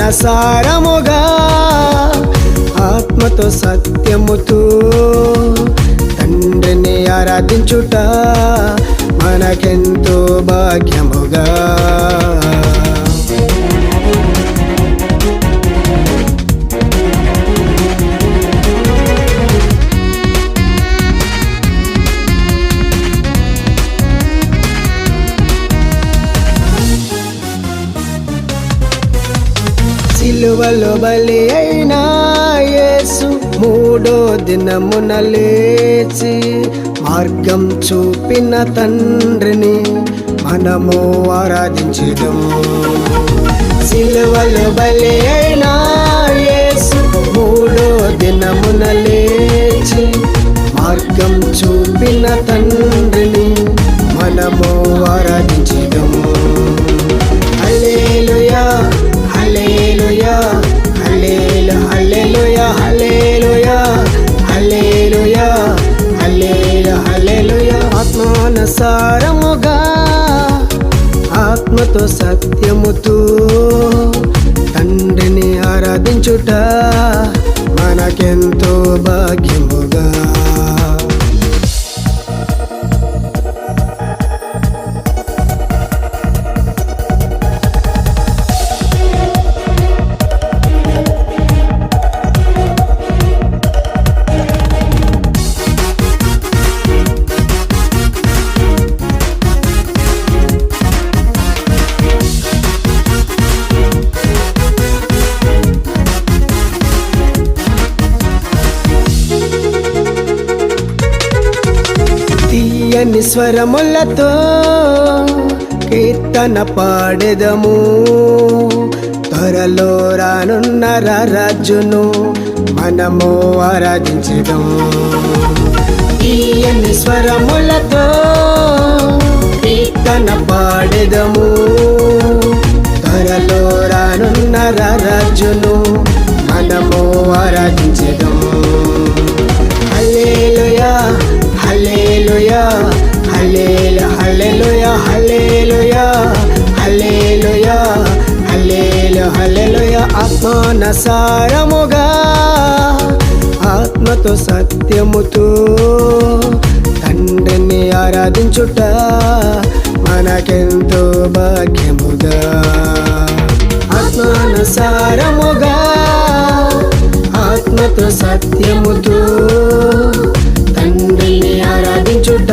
ఆత్మానుసారముగా ఆత్మతో సత్యముతో తండ్రిని ఆరాధించుట మనకెంతో భాగ్యముగా. సిలువలో బలి అయిన యేసు మూడో దినమున లేచి మార్గం చూపిన తండ్రిని మనము ఆరాధించెదము. సిలువలో బలి అయిన యేసు మూడో దినమున లేచి మార్గం చూపిన తండ్రిని మనము ఆరాధించెదము. హల్లెలూయా హల్లెలూయా హల్లెలూయా హల్లెలూయా హల్లెలూయా హల్లెలూయా హల్లెలూయా. ఆత్మానుసారముగా ఆత్మతో సత్యముతో తండ్రిని ఆరాధించుట మనకెంతో భాగ్యముగా. తీయని స్వరములతో కీర్తన పాడెదము, త్వరలో రానున్న రాజును మనము ఆరాధించెదము. తీయని స్వరములతో కీర్తన పాడెదము, త్వరలో రానున్న రాజును మనము ఆరాధించెదము. హల్లెలూయా హల్లెలూయా హల్లెలూయా హల్లెలూయా హల్లెలూయా హల్లెలూయా హల్లెలూయా. ఆత్మానుసారముగా ఆత్మతో సత్యముతో తండ్రిని ఆరాధించుట మనకెంతో భాగ్యముగా. ఆత్మానుసారముగా ఆత్మతో సత్యముతో తండ్రిని ఆరాధించుట